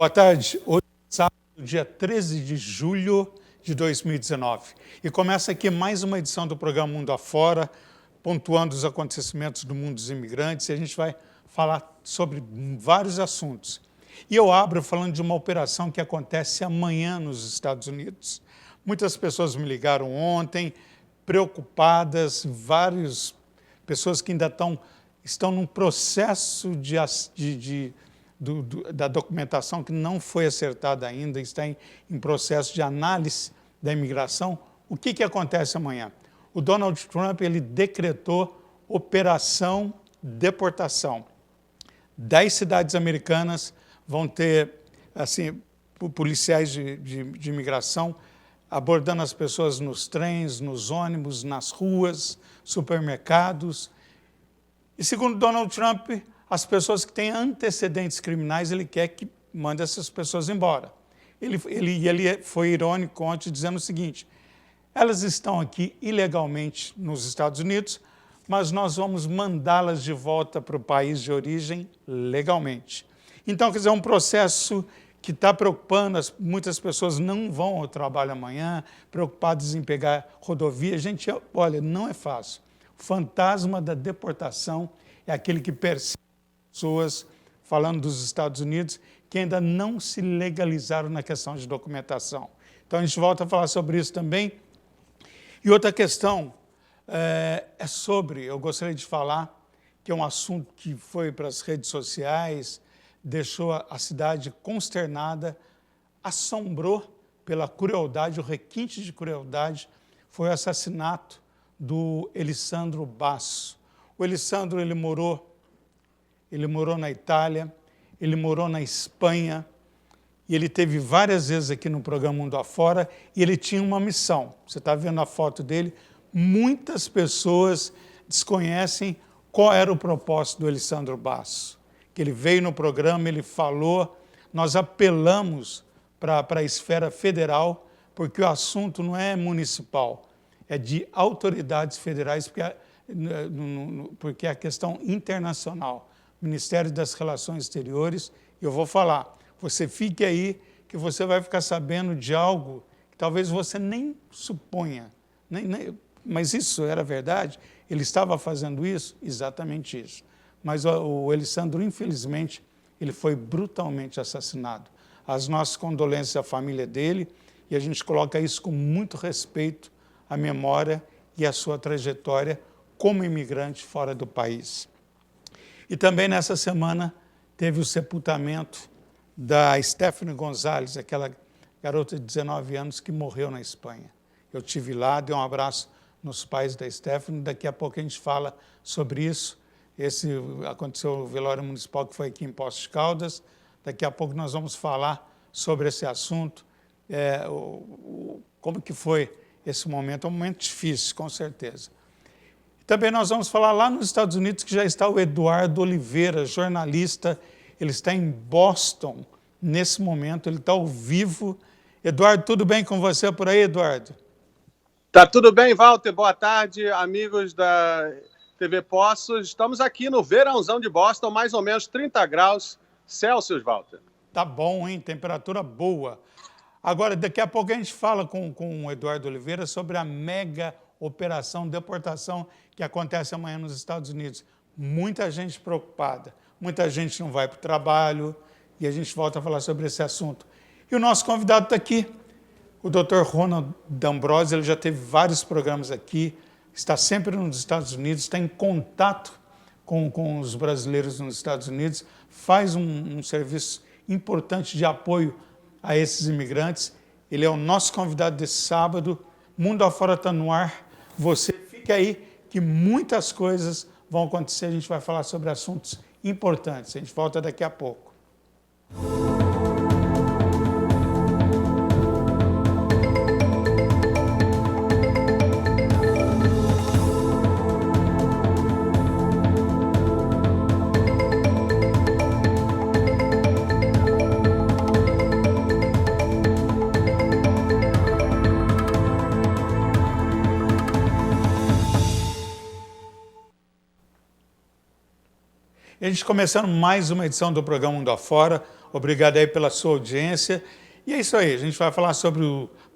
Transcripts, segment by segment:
Boa tarde. Hoje é sábado, dia 13 de julho de 2019. E começa aqui mais uma edição do programa Mundo Afora, pontuando os acontecimentos do mundo dos imigrantes, e a gente vai falar sobre vários assuntos. E eu abro falando de uma operação que acontece amanhã nos Estados Unidos. Muitas pessoas me ligaram ontem, preocupadas, várias pessoas que ainda estão num processo da documentação que não foi acertada ainda, está em processo de análise da imigração. O que acontece amanhã? O Donald Trump ele decretou operação deportação. 10 cidades americanas vão ter assim, policiais de imigração abordando as pessoas nos trens, nos ônibus, nas ruas, supermercados. E segundo Donald Trump, as pessoas que têm antecedentes criminais, ele quer que mande essas pessoas embora. Ele foi irônico ontem dizendo o seguinte: elas estão aqui ilegalmente nos Estados Unidos, mas nós vamos mandá-las de volta para o país de origem legalmente. Então, quer dizer, é um processo que está preocupando, muitas pessoas não vão ao trabalho amanhã, preocupadas em pegar rodovia. Gente, olha, não é fácil. O fantasma da deportação é aquele que persegue pessoas, falando dos Estados Unidos, que ainda não se legalizaram na questão de documentação. Então, a gente volta a falar sobre isso também. E outra questão eu gostaria de falar, que é um assunto que foi para as redes sociais, deixou a cidade consternada, assombrou pela crueldade, o requinte de crueldade, foi o assassinato do Elisandro Basso. O Elisandro, ele morou na Itália, ele morou na Espanha, e ele teve várias vezes aqui no programa Mundo Afora, e ele tinha uma missão. Você está vendo a foto dele, muitas pessoas desconhecem qual era o propósito do Elisandro Basso. Que ele veio no programa, ele falou, nós apelamos para a esfera federal, porque o assunto não é municipal, é de autoridades federais, porque é a questão internacional. Ministério das Relações Exteriores, e eu vou falar, você fique aí, que você vai ficar sabendo de algo que talvez você nem suponha, mas isso era verdade? Ele estava fazendo isso? Exatamente isso. Mas o Elisandro, infelizmente, ele foi brutalmente assassinado. As nossas condolências à família dele, e a gente coloca isso com muito respeito à memória e à sua trajetória como imigrante fora do país. E também nessa semana teve o sepultamento da Stephanie Gonzalez, aquela garota de 19 anos que morreu na Espanha. Eu estive lá, dei um abraço nos pais da Stephanie, daqui a pouco a gente fala sobre isso. Aconteceu o velório municipal que foi aqui em Poços de Caldas, daqui a pouco nós vamos falar sobre esse assunto, como que foi esse momento, é um momento difícil, com certeza. Também nós vamos falar lá nos Estados Unidos que já está o Eduardo Oliveira, jornalista, ele está em Boston nesse momento, ele está ao vivo. Eduardo, tudo bem com você por aí, Eduardo? Tá tudo bem, Walter? Boa tarde, amigos da TV Poços. Estamos aqui no verãozão de Boston, mais ou menos 30 graus Celsius, Walter. Tá bom, hein? Temperatura boa. Agora, daqui a pouco a gente fala com o Eduardo Oliveira sobre a mega operação deportação que acontece amanhã nos Estados Unidos. Muita gente preocupada, muita gente não vai para o trabalho, e a gente volta a falar sobre esse assunto. E o nosso convidado está aqui, o Dr. Ronald D'Ambrosio, ele já teve vários programas aqui, está sempre nos Estados Unidos, está em contato com os brasileiros nos Estados Unidos, faz um serviço importante de apoio a esses imigrantes. Ele é o nosso convidado desse sábado. Mundo Afora está no ar. Você fica aí que muitas coisas vão acontecer. A gente vai falar sobre assuntos importantes. A gente volta daqui a pouco. E a gente começando mais uma edição do programa Mundo Afora, Obrigado aí pela sua audiência. E é isso aí, a gente vai falar sobre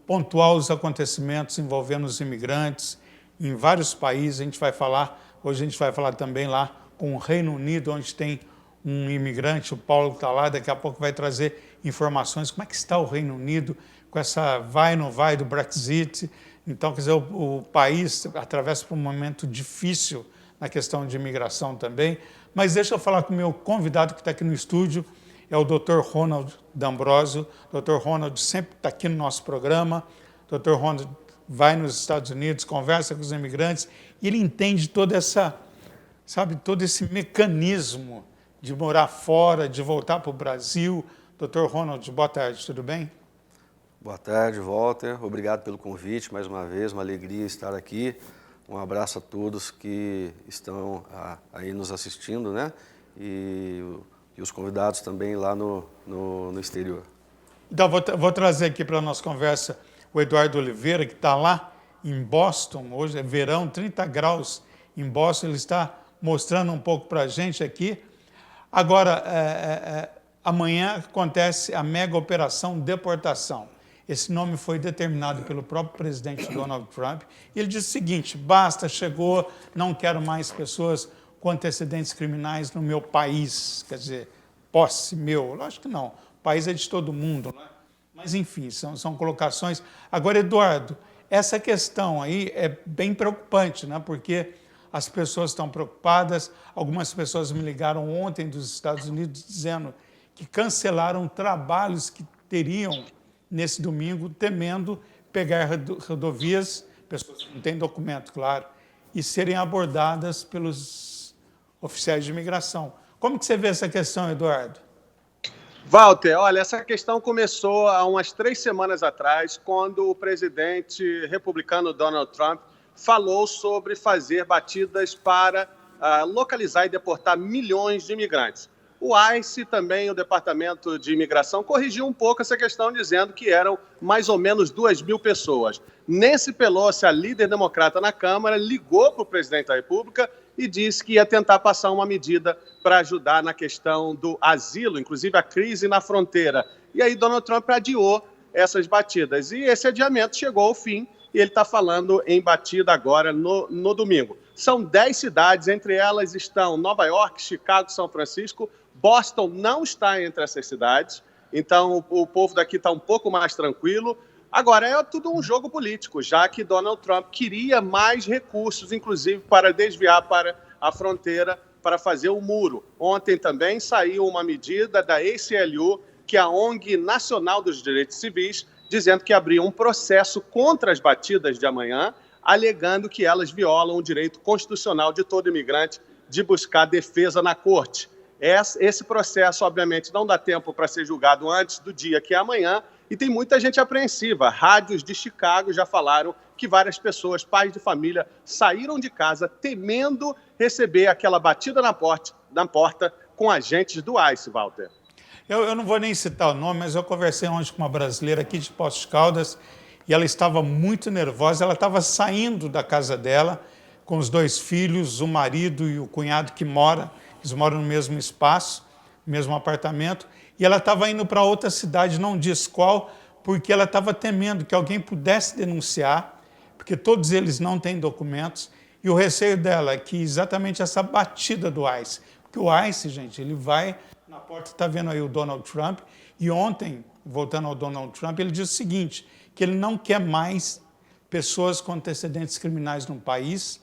pontuar os acontecimentos envolvendo os imigrantes em vários países. Hoje a gente vai falar também lá com o Reino Unido, onde tem um imigrante, o Paulo está lá, daqui a pouco vai trazer informações, como é que está o Reino Unido com essa vai ou não vai do Brexit. Então, quer dizer, o país atravessa por um momento difícil na questão de imigração também. Mas deixa eu falar com o meu convidado que está aqui no estúdio, é o Dr. Ronald D'Ambrosio. Dr. Ronald sempre está aqui no nosso programa. Dr. Ronald vai nos Estados Unidos, conversa com os imigrantes, e ele entende toda essa, sabe, todo esse mecanismo de morar fora, de voltar para o Brasil. Dr. Ronald, boa tarde, tudo bem? Boa tarde, Walter. Obrigado pelo convite, mais uma vez, uma alegria estar aqui. Um abraço a todos que estão aí nos assistindo, né? E os convidados também lá no exterior. Então, vou trazer aqui para a nossa conversa o Eduardo Oliveira, que está lá em Boston. Hoje é verão, 30 graus em Boston. Ele está mostrando um pouco para a gente aqui. Agora, amanhã acontece a mega operação deportação. Esse nome foi determinado pelo próprio presidente Donald Trump. E ele disse o seguinte: basta, chegou, não quero mais pessoas com antecedentes criminais no meu país. Quer dizer, posse meu. Lógico que não. O país é de todo mundo, né? Mas, enfim, são colocações. Agora, Eduardo, essa questão aí é bem preocupante, né? Porque as pessoas estão preocupadas. Algumas pessoas me ligaram ontem dos Estados Unidos dizendo que cancelaram trabalhos que teriam nesse domingo, temendo pegar rodovias, pessoas que não têm documento, claro, e serem abordadas pelos oficiais de imigração. Como que você vê essa questão, Eduardo? Walter, olha, essa questão começou há umas 3 semanas atrás, quando o presidente republicano Donald Trump falou sobre fazer batidas para localizar e deportar milhões de imigrantes. O ICE, também o Departamento de Imigração, corrigiu um pouco essa questão, dizendo que eram mais ou menos 2.000 pessoas. Nancy Pelosi, a líder democrata na Câmara, ligou para o presidente da República e disse que ia tentar passar uma medida para ajudar na questão do asilo, inclusive a crise na fronteira. E aí Donald Trump adiou essas batidas. E esse adiamento chegou ao fim e ele está falando em batida agora no domingo. São 10 cidades, entre elas estão Nova York, Chicago, São Francisco. Boston não está entre essas cidades, então o povo daqui está um pouco mais tranquilo. Agora, é tudo um jogo político, já que Donald Trump queria mais recursos, inclusive para desviar para a fronteira, para fazer o muro. Ontem também saiu uma medida da ACLU, que é a ONG Nacional dos Direitos Civis, dizendo que abriu um processo contra as batidas de amanhã, alegando que elas violam o direito constitucional de todo imigrante de buscar defesa na corte. Esse processo, obviamente, não dá tempo para ser julgado antes do dia que é amanhã, e tem muita gente apreensiva. Rádios de Chicago já falaram que várias pessoas, pais de família, saíram de casa temendo receber aquela batida na porta com agentes do ICE, Walter. Eu não vou nem citar o nome, mas eu conversei ontem com uma brasileira aqui de Poços de Caldas e ela estava muito nervosa. Ela estava saindo da casa dela com os 2 filhos, o marido e o cunhado que eles moram no mesmo espaço, no mesmo apartamento, e ela estava indo para outra cidade, não diz qual, porque ela estava temendo que alguém pudesse denunciar, porque todos eles não têm documentos, e o receio dela é que exatamente essa batida do ICE, porque o ICE, gente, ele vai na porta, está vendo aí o Donald Trump, e ontem, voltando ao Donald Trump, ele disse o seguinte, que ele não quer mais pessoas com antecedentes criminais no país,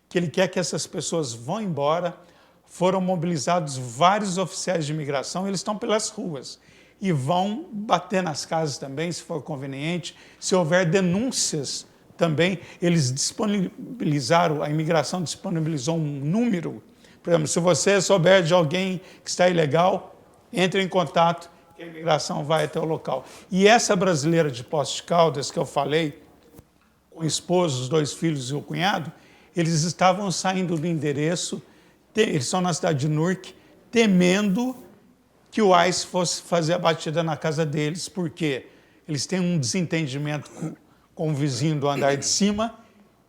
que ele quer que essas pessoas vão embora. Foram mobilizados vários oficiais de imigração, eles estão pelas ruas e vão bater nas casas também, se for conveniente. Se houver denúncias também, eles disponibilizaram, a imigração disponibilizou um número. Por exemplo, se você souber de alguém que está ilegal, entre em contato, que a imigração vai até o local. E essa brasileira de Poços de Caldas, que eu falei, com o esposo, os 2 filhos e o cunhado, eles estavam saindo do endereço, eles estão na cidade de Newark, temendo que o ICE fosse fazer a batida na casa deles, porque eles têm um desentendimento com o vizinho do andar de cima,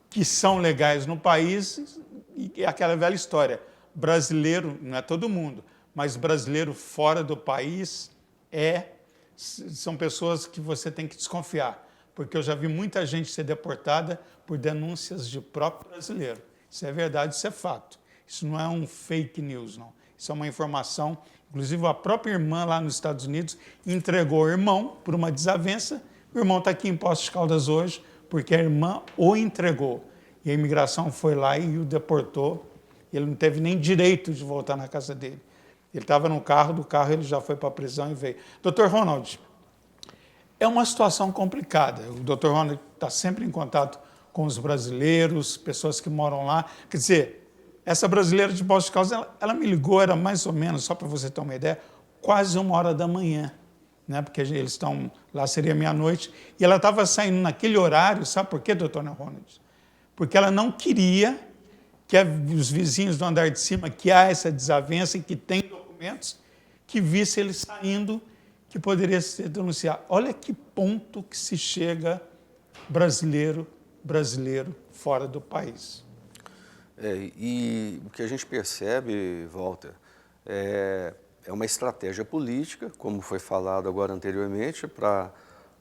que são legais no país, e é aquela velha história. Brasileiro, não é todo mundo, mas brasileiro fora do país são pessoas que você tem que desconfiar, porque eu já vi muita gente ser deportada por denúncias de próprio brasileiro. Isso é verdade, isso é fato. Isso não é um fake news, não. Isso é uma informação. Inclusive, a própria irmã lá nos Estados Unidos entregou o irmão por uma desavença. O irmão está aqui em Poços de Caldas hoje porque a irmã o entregou. E a imigração foi lá e o deportou. Ele não teve nem direito de voltar na casa dele. Ele estava no carro, do carro ele já foi para a prisão e veio. Dr. Ronald, é uma situação complicada. O Dr. Ronald está sempre em contato com os brasileiros, pessoas que moram lá. Quer dizer, essa brasileira de Poços de Caldas, ela me ligou, era mais ou menos, só para você ter uma ideia, quase 1h da manhã, né? Porque eles estão, lá seria meia-noite, e ela estava saindo naquele horário, sabe por quê, Dr. Ronald? Porque ela não queria que os vizinhos do andar de cima, que há essa desavença e que tem documentos, que visse ele saindo, que poderia ser denunciado. Olha que ponto que se chega brasileiro fora do país. E o que a gente percebe, Walter, é uma estratégia política, como foi falado agora anteriormente, para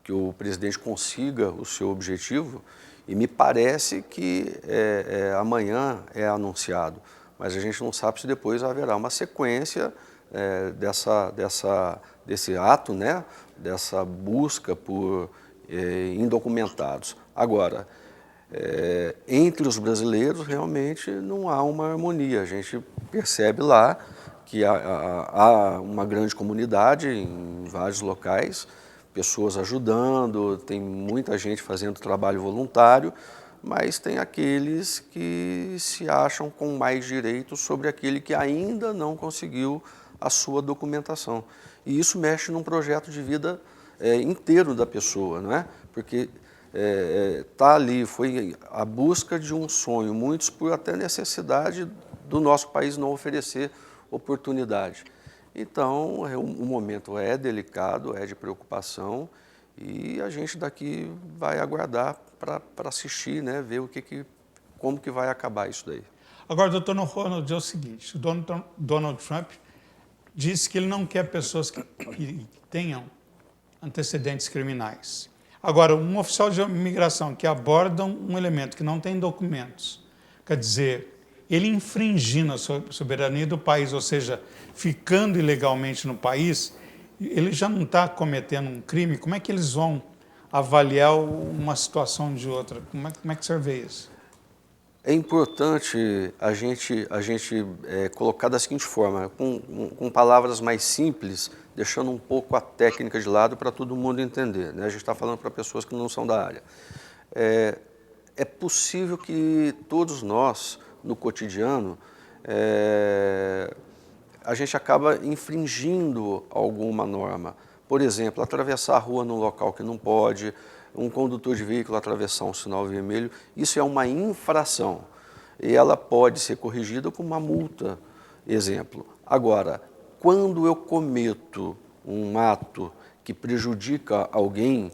que o presidente consiga o seu objetivo, e me parece que amanhã é anunciado, mas a gente não sabe se depois haverá uma sequência desse ato, né, dessa busca por indocumentados. Agora, entre os brasileiros realmente não há uma harmonia. A gente percebe lá que há uma grande comunidade em vários locais, pessoas ajudando, tem muita gente fazendo trabalho voluntário, mas tem aqueles que se acham com mais direitos sobre aquele que ainda não conseguiu a sua documentação. E isso mexe num projeto de vida inteiro da pessoa, não é? Porque tá ali, foi a busca de um sonho, muitos por até necessidade do nosso país não oferecer oportunidade. Então, o momento é delicado, é de preocupação, e a gente daqui vai aguardar para assistir, né, ver como que vai acabar isso daí. Agora, doutor Ronald, é o seguinte, o Donald Trump disse que ele não quer pessoas que tenham antecedentes criminais. Agora, um oficial de imigração que aborda um elemento que não tem documentos, quer dizer, ele infringindo a soberania do país, ou seja, ficando ilegalmente no país, ele já não está cometendo um crime. Como é que eles vão avaliar uma situação de outra? Como é que você vê isso? É importante a gente colocar da seguinte forma, com palavras mais simples, deixando um pouco a técnica de lado para todo mundo entender, né? A gente está falando para pessoas que não são da área. É possível que todos nós, no cotidiano, a gente acaba infringindo alguma norma. Por exemplo, atravessar a rua num local que não pode, um condutor de veículo atravessar um sinal vermelho, isso é uma infração. E ela pode ser corrigida com uma multa, exemplo. Agora, quando eu cometo um ato que prejudica alguém,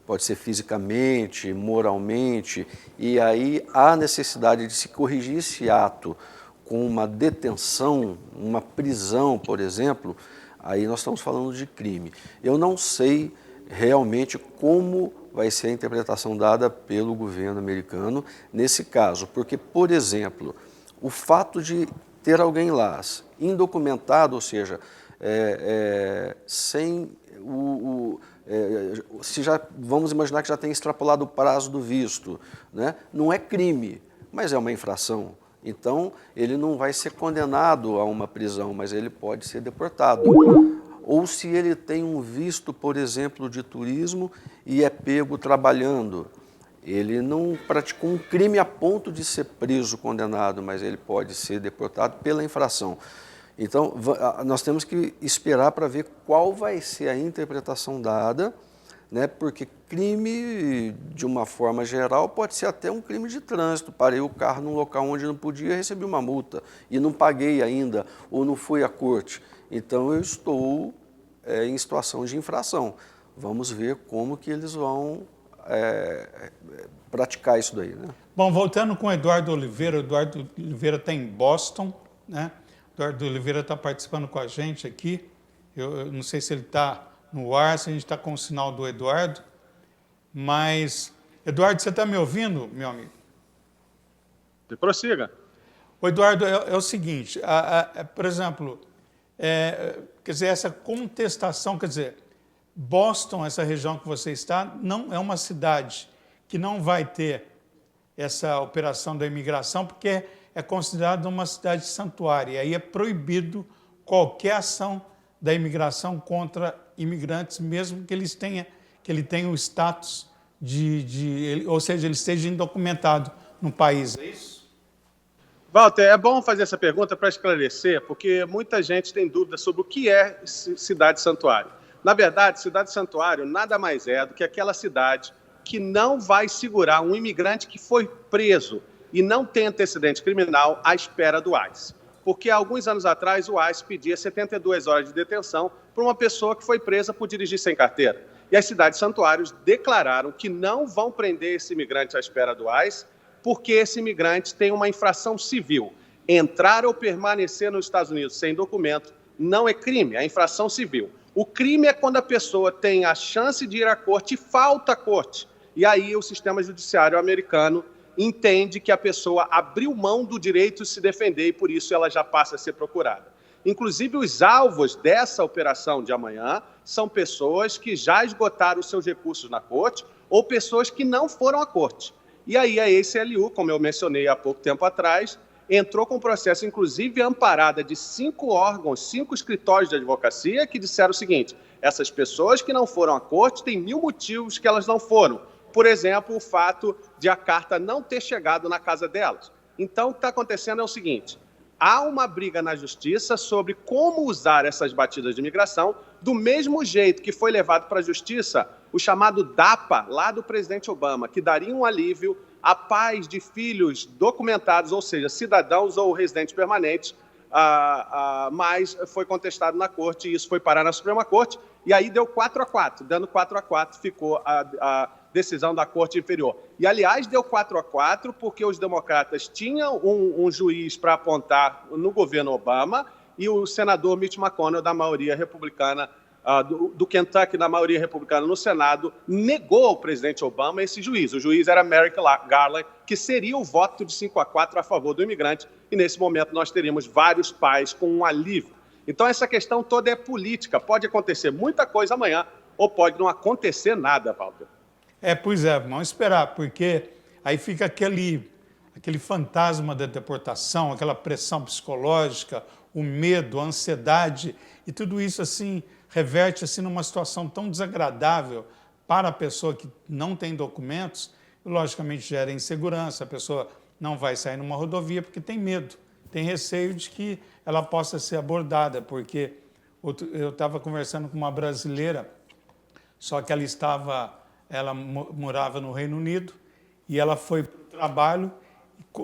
pode ser fisicamente, moralmente, e aí há necessidade de se corrigir esse ato com uma detenção, uma prisão, por exemplo, aí nós estamos falando de crime. Eu não sei realmente como vai ser a interpretação dada pelo governo americano nesse caso, porque, por exemplo, o fato de ter alguém lá indocumentado, ou seja, sem se já vamos imaginar que já tem extrapolado o prazo do visto, né? Não é crime, mas é uma infração. Então, ele não vai ser condenado a uma prisão, mas ele pode ser deportado. Ou se ele tem um visto, por exemplo, de turismo e é pego trabalhando, ele não praticou um crime a ponto de ser preso, condenado, mas ele pode ser deportado pela infração. Então, nós temos que esperar para ver qual vai ser a interpretação dada, né? Porque crime, de uma forma geral, pode ser até um crime de trânsito. Parei o carro num local onde não podia, recebi uma multa e não paguei ainda, ou não fui à corte. Então, eu estou em situação de infração. Vamos ver como que eles vão praticar isso daí, né? Bom, voltando com o Eduardo Oliveira está em Boston, né? Eduardo Oliveira está participando com a gente aqui. Eu não sei se ele está no ar, se a gente está com o sinal do Eduardo, mas... Eduardo, você está me ouvindo, meu amigo? Prossiga. O Eduardo, é o seguinte, por exemplo, quer dizer, essa contestação, quer dizer, Boston, essa região que você está, não é uma cidade que não vai ter essa operação da imigração, porque é considerada uma cidade santuária, e aí é proibido qualquer ação da imigração contra imigrantes, mesmo que ele tenha o status ou seja, ele esteja indocumentado no país. É isso? Walter, é bom fazer essa pergunta para esclarecer, porque muita gente tem dúvida sobre o que é cidade santuário. Na verdade, cidade santuário nada mais é do que aquela cidade que não vai segurar um imigrante que foi preso e não tem antecedente criminal à espera do ICE. Porque há alguns anos atrás o ICE pedia 72 horas de detenção para uma pessoa que foi presa por dirigir sem carteira. E as cidades santuários declararam que não vão prender esse imigrante à espera do ICE, porque esse imigrante tem uma infração civil. Entrar ou permanecer nos Estados Unidos sem documento não é crime, é infração civil. O crime é quando a pessoa tem a chance de ir à corte e falta à corte. E aí o sistema judiciário americano entende que a pessoa abriu mão do direito de se defender e por isso ela já passa a ser procurada. Inclusive, os alvos dessa operação de amanhã são pessoas que já esgotaram os seus recursos na corte ou pessoas que não foram à corte. E aí a ACLU, como eu mencionei há pouco tempo atrás, entrou com um processo, inclusive amparada de 5 órgãos, 5 escritórios de advocacia, que disseram o seguinte: essas pessoas que não foram à corte têm 1000 motivos que elas não foram. Por exemplo, o fato de a carta não ter chegado na casa delas. Então, o que está acontecendo é o seguinte: há uma briga na justiça sobre como usar essas batidas de imigração, do mesmo jeito que foi levado para a justiça o chamado DAPA, lá do presidente Obama, que daria um alívio a pais de filhos documentados, ou seja, cidadãos ou residentes permanentes, mas foi contestado na corte e isso foi parar na Suprema Corte, e aí deu 4-4, dando 4-4 ficou a decisão da Corte Inferior. E, aliás, deu 4-4 porque os democratas tinham um juiz para apontar no governo Obama e o senador Mitch McConnell, da maioria republicana, do Kentucky, da maioria republicana no Senado, negou ao presidente Obama esse juiz. O juiz era Merrick Garland, que seria o voto de 5-4 a favor do imigrante, e nesse momento nós teríamos vários pais com um alívio. Então essa questão toda é política. Pode acontecer muita coisa amanhã ou pode não acontecer nada, Walter. Pois é, vamos esperar, porque aí fica aquele fantasma da deportação, aquela pressão psicológica, o medo, a ansiedade, e tudo isso assim reverte assim numa situação tão desagradável para a pessoa que não tem documentos, e logicamente gera insegurança, a pessoa não vai sair numa rodovia porque tem medo, tem receio de que ela possa ser abordada, porque eu estava conversando com uma brasileira, só que ela morava no Reino Unido e ela foi para o trabalho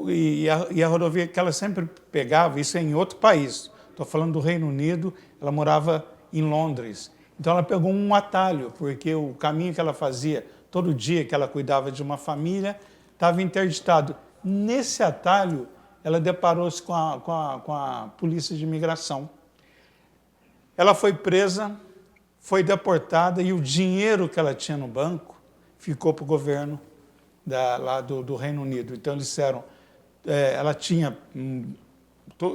e a rodovia que ela sempre pegava, isso é em outro país, estou falando do Reino Unido, ela morava em Londres. Então ela pegou um atalho, porque o caminho que ela fazia todo dia que ela cuidava de uma família estava interditado. Nesse atalho, ela deparou-se com a polícia de imigração. Ela foi presa, foi deportada e o dinheiro que ela tinha no banco ficou para o governo lá do Reino Unido. Então eles disseram,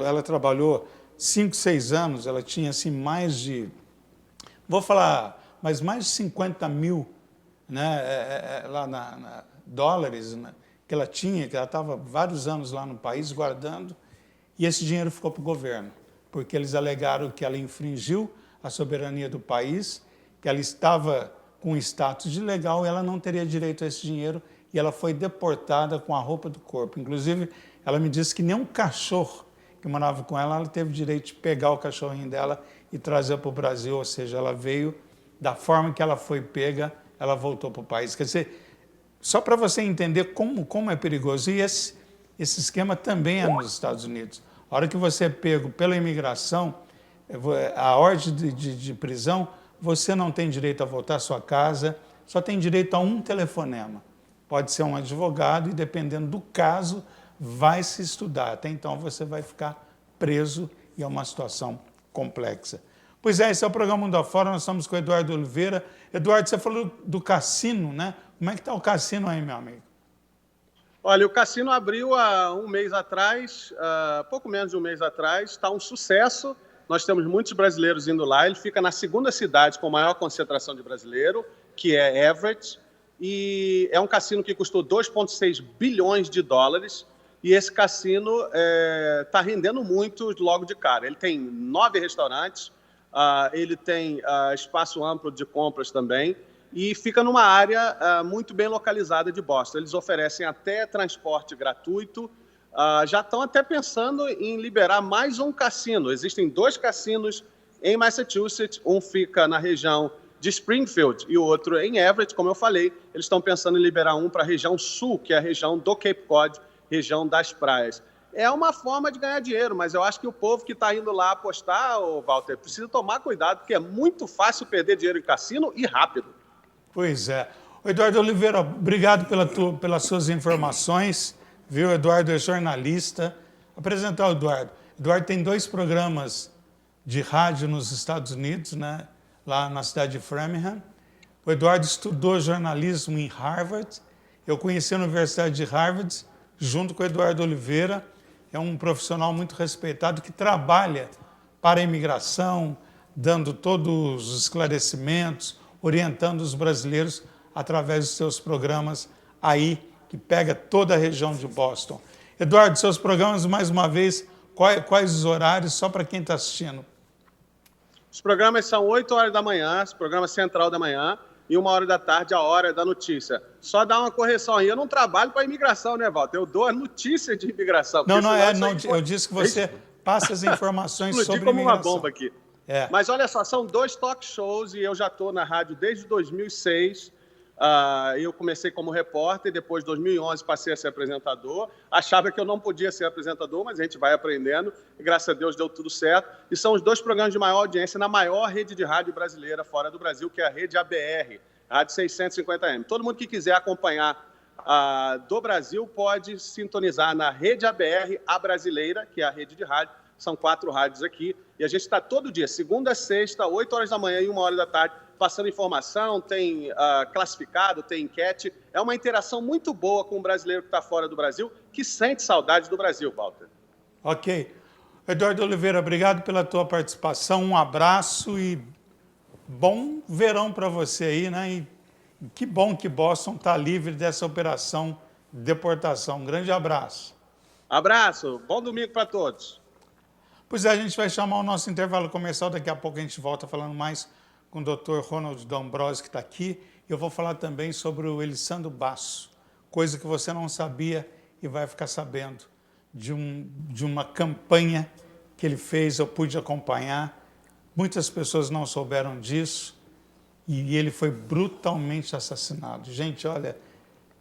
ela trabalhou 5, 6 anos, ela tinha assim mais de, mais de 50 mil, né, lá dólares, né, que ela estava vários anos lá no país guardando, e esse dinheiro ficou para o governo, porque eles alegaram que ela infringiu a soberania do país, que ela estava com status de ilegal e ela não teria direito a esse dinheiro, e ela foi deportada com a roupa do corpo. Inclusive, ela me disse que nem um cachorro que morava com ela teve direito de pegar o cachorrinho dela e trazer para o Brasil, ou seja, ela veio da forma que ela foi pega, ela voltou para o país. Quer dizer, só para você entender como é perigoso, e esse esquema também é nos Estados Unidos. A hora que você é pego pela imigração, a ordem de prisão, você não tem direito a voltar à sua casa, só tem direito a um telefonema. Pode ser um advogado e, dependendo do caso, vai se estudar. Até então, você vai ficar preso e é uma situação complexa. Pois é, esse é o programa Mundo Afora, nós estamos com o Eduardo Oliveira. Eduardo, você falou do cassino, né? Como é que está o cassino aí, meu amigo? Olha, o cassino abriu há um mês atrás, pouco menos de um mês atrás, está um sucesso. Nós temos muitos brasileiros indo lá. Ele fica na segunda cidade com maior concentração de brasileiro, que é Everett, e é um cassino que custou 2,6 bilhões de dólares, e esse cassino está rendendo muito logo de cara. Ele tem 9 restaurantes, ele tem espaço amplo de compras também, e fica numa área muito bem localizada de Boston. Eles oferecem até transporte gratuito, já estão até pensando em liberar mais um cassino. Existem 2 cassinos em Massachusetts, um fica na região de Springfield e o outro em Everett, como eu falei. Eles estão pensando em liberar um para a região sul, que é a região do Cape Cod, região das praias. É uma forma de ganhar dinheiro, mas eu acho que o povo que está indo lá apostar, Walter, precisa tomar cuidado, porque é muito fácil perder dinheiro em cassino e rápido. Pois é. Eduardo Oliveira, obrigado pelas suas informações. Viu? Eduardo é jornalista. Apresentar o Eduardo. Eduardo tem 2 programas de rádio nos Estados Unidos, né? Lá na cidade de Framingham. O Eduardo estudou jornalismo em Harvard. Eu conheci a Universidade de Harvard junto com o Eduardo Oliveira. É um profissional muito respeitado que trabalha para a imigração, dando todos os esclarecimentos, orientando os brasileiros através dos seus programas aí, que pega toda a região de Boston. Eduardo, seus programas, mais uma vez, quais os horários, só para quem está assistindo? Os programas são 8 horas da manhã, esse programa central da manhã, e 1 hora da tarde, a hora da notícia. Só dá uma correção aí, eu não trabalho para imigração, né, Walter? Eu dou a notícia de imigração. Não, eu disse que você passa as informações sobre imigração. Como uma bomba aqui. Mas olha só, são 2 talk shows e eu já estou na rádio desde 2006. Eu comecei como repórter, depois de 2011 passei a ser apresentador. Achava que eu não podia ser apresentador, mas a gente vai aprendendo e graças a Deus deu tudo certo. E são os 2 programas de maior audiência na maior rede de rádio brasileira fora do Brasil, que é a rede ABR, Rádio 650M. Todo mundo que quiser acompanhar do Brasil pode sintonizar na rede ABR, a brasileira, que é a rede de rádio. São 4 rádios aqui e a gente está todo dia, segunda a sexta, 8 horas da manhã e 1 hora da tarde, passando informação, tem classificado, tem enquete. É uma interação muito boa com o brasileiro que está fora do Brasil, que sente saudade do Brasil, Walter. Ok. Eduardo Oliveira, obrigado pela tua participação, um abraço e bom verão para você aí, né? E que bom que Boston está livre dessa operação de deportação. Um grande abraço. Abraço, bom domingo para todos. Pois é, a gente vai chamar o nosso intervalo comercial, daqui a pouco a gente volta falando mais com o Dr. Ronald D'Ambrosio, que está aqui. Eu vou falar também sobre o Elisandro Basso, coisa que você não sabia e vai ficar sabendo de uma campanha que ele fez, eu pude acompanhar. Muitas pessoas não souberam disso e ele foi brutalmente assassinado. Gente, olha,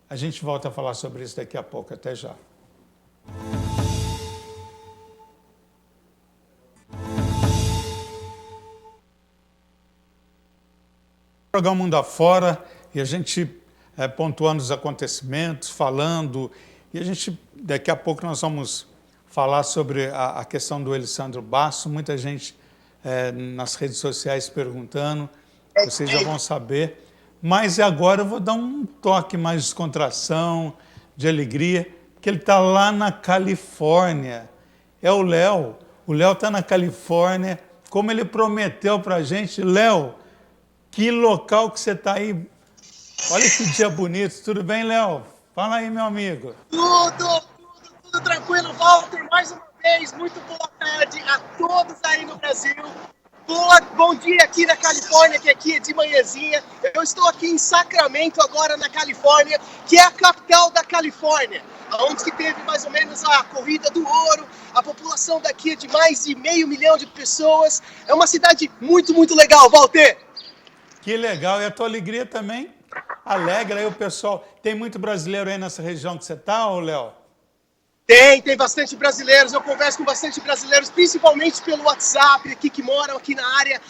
a gente volta a falar sobre isso daqui a pouco. Até já. Programa Mundo Afora, e a gente pontuando os acontecimentos, falando, e a gente, daqui a pouco nós vamos falar sobre a questão do Elisandro Basso, muita gente nas redes sociais perguntando, vocês já vão saber, mas agora eu vou dar um toque mais de descontração, de alegria, porque ele está lá na Califórnia, é o Léo está na Califórnia, como ele prometeu para a gente. Léo, que local que você está aí? Olha que dia bonito. Tudo bem, Léo? Fala aí, meu amigo. Tudo tranquilo, Walter. Mais uma vez, muito boa tarde a todos aí no Brasil. Bom dia aqui na Califórnia, que aqui é de manhãzinha. Eu estou aqui em Sacramento agora, na Califórnia, que é a capital da Califórnia, onde que teve mais ou menos a corrida do ouro. A população daqui é de mais de 500 mil de pessoas. É uma cidade muito, muito legal, Walter. Que legal. E a tua alegria também alegra aí o pessoal. Tem muito brasileiro aí nessa região que você está, ô Léo? Tem bastante brasileiros. Eu converso com bastante brasileiros, principalmente pelo WhatsApp, aqui que moram aqui na área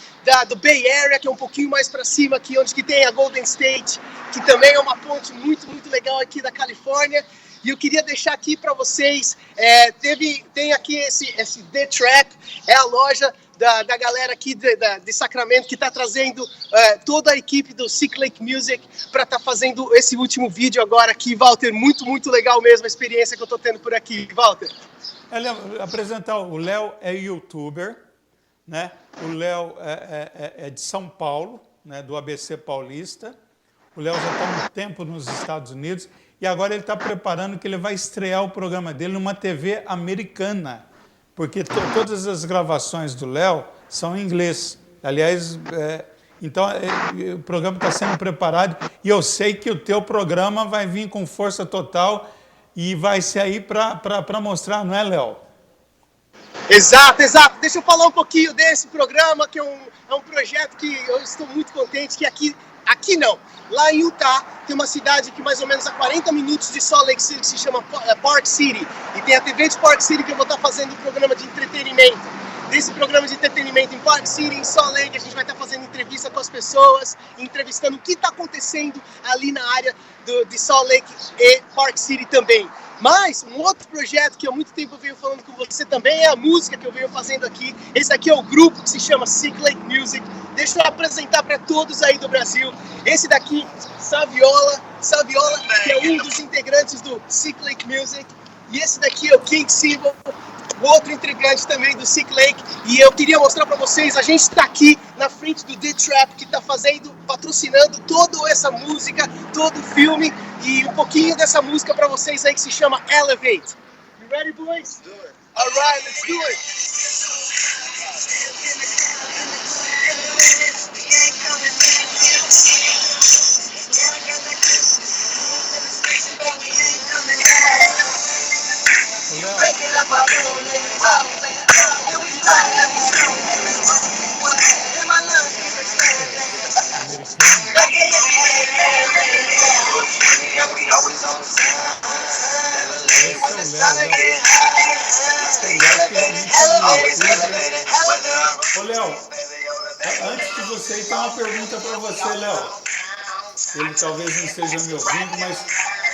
do Bay Area, que é um pouquinho mais para cima aqui, onde que tem a Golden State, que também é uma ponte muito, muito legal aqui da Califórnia. E eu queria deixar aqui para vocês, tem aqui esse The Trap, é a loja da galera aqui de Sacramento, que está trazendo toda a equipe do Sick Lake Music para estar fazendo esse último vídeo agora aqui. Walter, muito, muito legal mesmo a experiência que eu estou tendo por aqui. Walter. Apresentar o Léo é youtuber, né? O Léo é de São Paulo, né? Do ABC Paulista. O Léo já está há um tempo nos Estados Unidos e agora ele está preparando que ele vai estrear o programa dele numa TV americana, porque todas as gravações do Léo são em inglês. Aliás, então o programa está sendo preparado e eu sei que o teu programa vai vir com força total e vai ser aí para mostrar, não é, Léo? Exato, exato. Deixa eu falar um pouquinho desse programa, que é um projeto que eu estou muito contente, que aqui não. Lá em Utah tem uma cidade que mais ou menos a 40 minutos de Salt Lake City, que se chama Park City. E tem a TV de Park City que eu vou estar fazendo um programa de entretenimento. Desse programa de entretenimento em Park City, em Salt Lake, a gente vai estar fazendo entrevista com as pessoas, entrevistando o que está acontecendo ali na área de Salt Lake e Park City também. Mas um outro projeto que há muito tempo eu venho falando com você também é a música que eu venho fazendo aqui. Esse aqui é o grupo que se chama Sick Lake Music. Deixa eu apresentar para todos aí do Brasil. Esse daqui, Saviola, que é um dos integrantes do Sick Lake Music. E esse daqui é o King Sibo, o outro integrante também do Sick Lake. E eu queria mostrar para vocês, a gente está aqui na frente do The Trap, que está patrocinando toda essa música, todo o filme, e um pouquinho dessa música para vocês aí que se chama Elevate. You ready, boys? Do it. All right, let's do it. Ô, Léo, antes de você ir, tem uma pergunta para você, Léo. Ele talvez não esteja me ouvindo, mas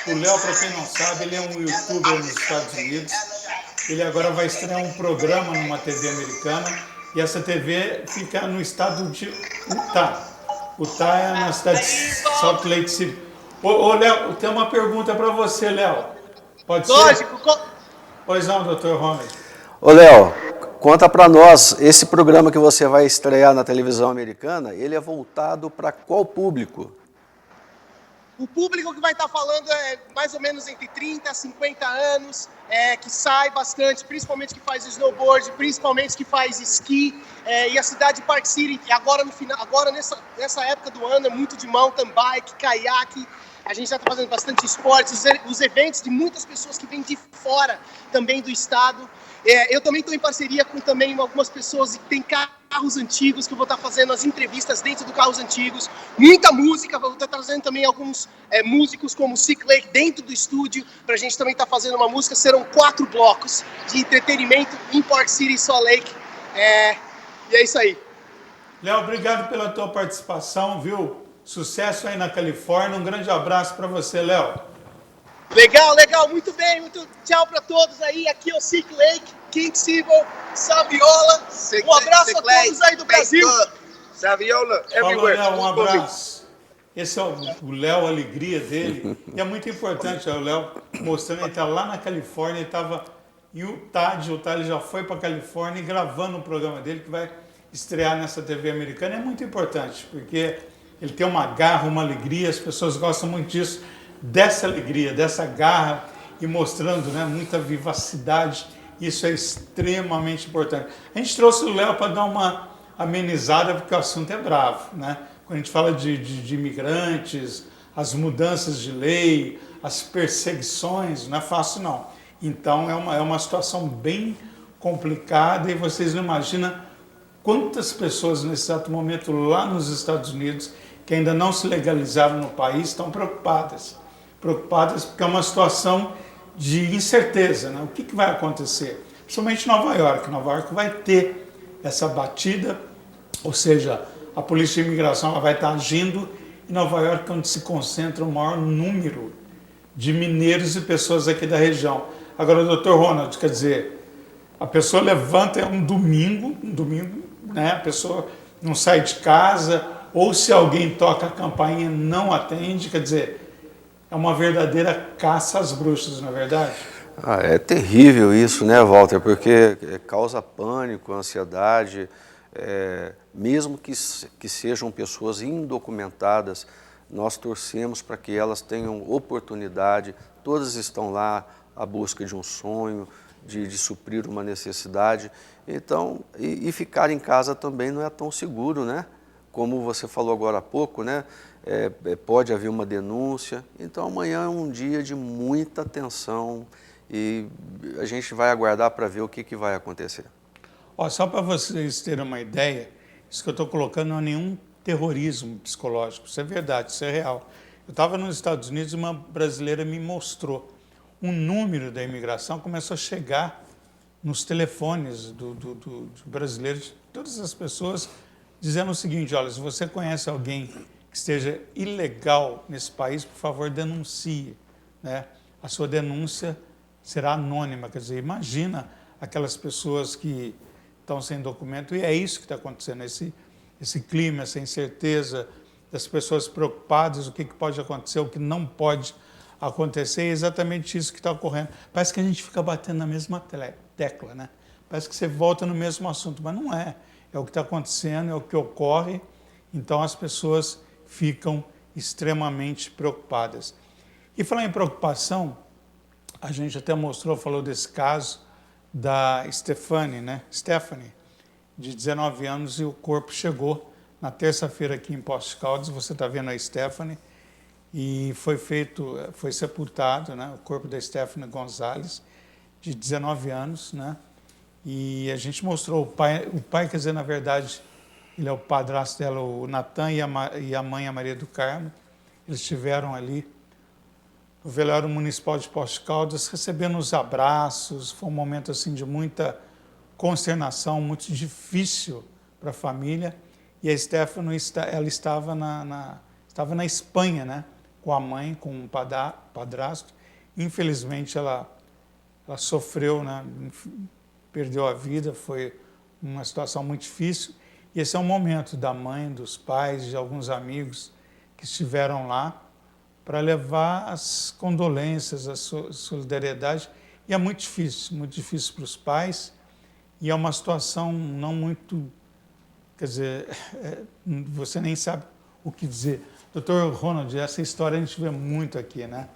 o Léo, para quem não sabe, ele é um youtuber nos Estados Unidos. Ele agora vai estrear um programa numa TV americana e essa TV fica no estado de Utah. Utah é na cidade de Salt Lake City. Ô, Léo, tem uma pergunta para você, Léo. Pode ser? Lógico. Pois não, doutor Ronald. Ô, Léo, conta para nós, esse programa que você vai estrear na televisão americana, ele é voltado para qual público? O público que vai estar falando é mais ou menos entre 30 a 50 anos, que sai bastante, principalmente que faz snowboard, principalmente que faz esqui. E a cidade de Park City, agora nessa época do ano, é muito de mountain bike, caiaque. A gente já está fazendo bastante esporte, os eventos de muitas pessoas que vêm de fora também do estado. Eu também estou em parceria com também algumas pessoas que têm carros antigos, que eu vou estar fazendo as entrevistas dentro do carros antigos. Muita música, vou estar trazendo também alguns músicos como o Sick Lake dentro do estúdio, para a gente também estar fazendo uma música. Serão 4 blocos de entretenimento em Park City e Salt Lake. E é isso aí. Léo, obrigado pela tua participação, viu? Sucesso aí na Califórnia. Um grande abraço para você, Léo. Legal, muito bem, muito tchau para todos aí. Aqui é o Sick Lake, King Sibo, Saviola. Um abraço a todos aí do Brasil. Saviola, Falou, Léo, um abraço. Esse é o Léo, a alegria dele. E é muito importante, o Léo mostrando, ele está lá na Califórnia, ele estava em Utah, de Utah, ele já foi para a Califórnia e gravando um programa dele que vai estrear nessa TV americana. É muito importante, porque ele tem uma garra, uma alegria, as pessoas gostam muito disso, dessa alegria, dessa garra e mostrando, né, muita vivacidade. Isso é extremamente importante. A gente trouxe o Léo para dar uma amenizada, porque o assunto é bravo, né? Quando a gente fala de imigrantes, as mudanças de lei, as perseguições, não é fácil não. Então é uma situação bem complicada e vocês não imaginam quantas pessoas nesse exato momento lá nos Estados Unidos que ainda não se legalizaram no país estão preocupadas porque é uma situação de incerteza, né? O que vai acontecer? Principalmente em Nova York. Nova York vai ter essa batida, ou seja, a polícia de imigração ela vai estar agindo em Nova York, onde se concentra o maior número de mineiros e pessoas aqui da região. Agora, doutor Ronald, quer dizer, a pessoa levanta um domingo né? A pessoa não sai de casa, ou se alguém toca a campainha, não atende, quer dizer, é uma verdadeira caça às bruxas, não é verdade? É terrível isso, né, Walter? Porque causa pânico, ansiedade, mesmo que sejam pessoas indocumentadas, nós torcemos para que elas tenham oportunidade, todas estão lá à busca de um sonho, de suprir uma necessidade, então, e ficar em casa também não é tão seguro, né? Como você falou agora há pouco, né? Pode haver uma denúncia, então amanhã é um dia de muita tensão e a gente vai aguardar para ver o que vai acontecer. Ó, só para vocês terem uma ideia, isso que eu estou colocando não é nenhum terrorismo psicológico, isso é verdade, isso é real. Eu estava nos Estados Unidos e uma brasileira me mostrou um número da imigração, começou a chegar nos telefones dos brasileiros, todas as pessoas, dizendo o seguinte: olha, se você conhece alguém que esteja ilegal nesse país, por favor, denuncie, né? A sua denúncia será anônima, quer dizer, imagina aquelas pessoas que estão sem documento, e é isso que está acontecendo, esse clima, essa incerteza das pessoas preocupadas, o que pode acontecer, o que não pode acontecer, é exatamente isso que está ocorrendo. Parece que a gente fica batendo na mesma tecla, né? Parece que você volta no mesmo assunto, mas não é. É o que está acontecendo, é o que ocorre, então as pessoas ficam extremamente preocupadas. E falando em preocupação, a gente até falou desse caso da Stephanie, né? Stephanie, de 19 anos, e o corpo chegou na terça-feira aqui em Poços de Caldas. Você está vendo a Stephanie, e foi sepultado, né? O corpo da Stephanie Gonzalez, de 19 anos, né? E a gente mostrou o pai, quer dizer, na verdade, ele é o padrasto dela, o Natan, e a mãe, a Maria do Carmo. Eles estiveram ali no velório municipal de Poços de Caldas, recebendo os abraços. Foi um momento assim de muita consternação, muito difícil para a família. E a Stephanie, ela estava na Espanha, né? Com a mãe, com o padrasto. Infelizmente, ela sofreu, né? Perdeu a vida, foi uma situação muito difícil. E esse é um momento da mãe, dos pais, de alguns amigos que estiveram lá para levar as condolências, a solidariedade. E é muito difícil para os pais, e é uma situação não muito, quer dizer, você nem sabe o que dizer. Doutor Ronald, essa história a gente vê muito aqui, né?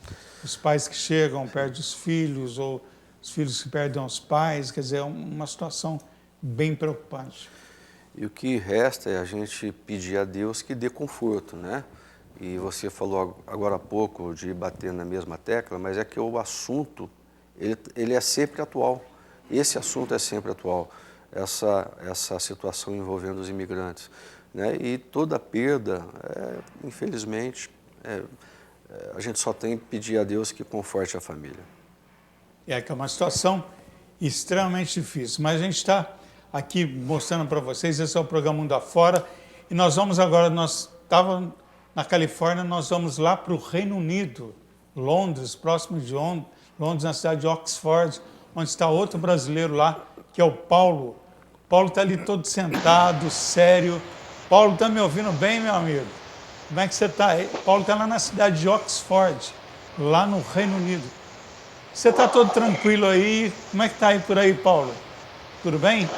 Os pais que chegam, perdem os filhos, ou os filhos que perdem os pais, quer dizer, é uma situação bem preocupante. E o que resta é a gente pedir a Deus que dê conforto, né? E você falou agora há pouco de bater na mesma tecla, mas é que o assunto, ele é sempre atual. Esse assunto é sempre atual, essa situação envolvendo os imigrantes, né? E toda perda, infelizmente, a gente só tem que pedir a Deus que conforte a família. Que é uma situação extremamente difícil, mas a gente está aqui mostrando para vocês, esse é o programa Mundo Afora, e nós vamos agora, nós estávamos na Califórnia, nós vamos lá para o Reino Unido, Londres, próximo de Londres, na cidade de Oxford, onde está outro brasileiro lá, que é o Paulo. O Paulo está ali todo sentado, sério. Paulo, está me ouvindo bem, meu amigo? Como é que você está? Paulo está lá na cidade de Oxford, lá no Reino Unido. Você está todo tranquilo aí? Como é que está aí por aí, Paulo? Tudo bem?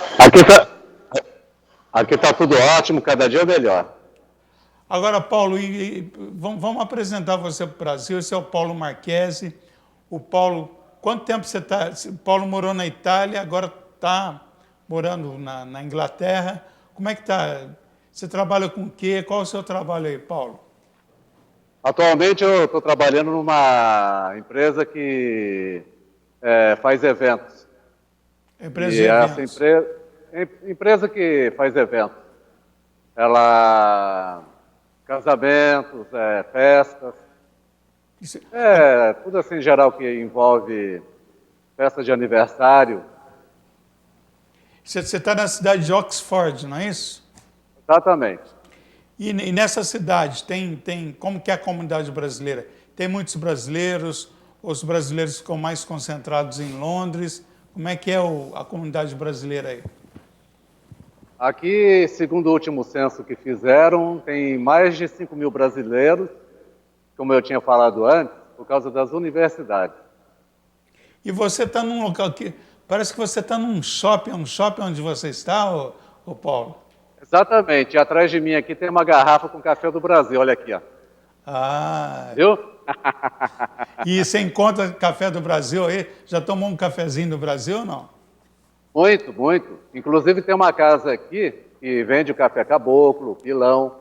Aqui tá tudo ótimo, cada dia melhor. Agora, Paulo, vamos apresentar você para o Brasil. Esse é o Paulo Marchese. O Paulo, quanto tempo você está? O Paulo morou na Itália, agora está morando na Inglaterra. Como é que está? Você trabalha com o quê? Qual é o seu trabalho aí, Paulo? Atualmente eu estou trabalhando numa empresa que faz eventos. Empresa de eventos. Essa empresa que faz eventos. Ela... casamentos, festas, tudo assim em geral que envolve festa de aniversário. Você está na cidade de Oxford, não é isso? Exatamente. E nessa cidade, como que é a comunidade brasileira? Tem muitos brasileiros, os brasileiros ficam mais concentrados em Londres. Como é que é a comunidade brasileira aí? Aqui, segundo o último censo que fizeram, tem mais de 5 mil brasileiros, como eu tinha falado antes, por causa das universidades. E você está num local que parece que você está num shopping, é um shopping onde você está, ô Paulo? Exatamente. Atrás de mim aqui tem uma garrafa com café do Brasil. Olha aqui, ó. Ah, Viu? e você encontra café do Brasil aí? Já tomou um cafezinho do Brasil ou não? Muito, muito. Inclusive tem uma casa aqui que vende o café caboclo, pilão.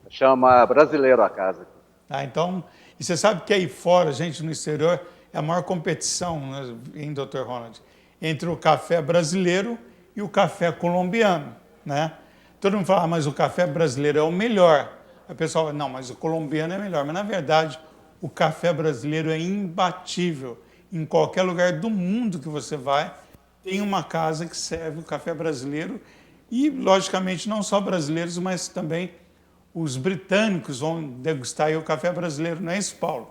Chama Brasileiro a casa. Ah, então, e você sabe que aí fora, gente, no exterior, é a maior competição, né, em Dr. Ronald, entre o café brasileiro e o café colombiano, né? Todo mundo fala, ah, mas o café brasileiro é o melhor. A pessoa fala, não, mas o colombiano é melhor. Mas, na verdade, o café brasileiro é imbatível. Em qualquer lugar do mundo que você vai, tem uma casa que serve o café brasileiro e, logicamente, não só brasileiros, mas também os britânicos vão degustar aí o café brasileiro, não é isso, Paulo?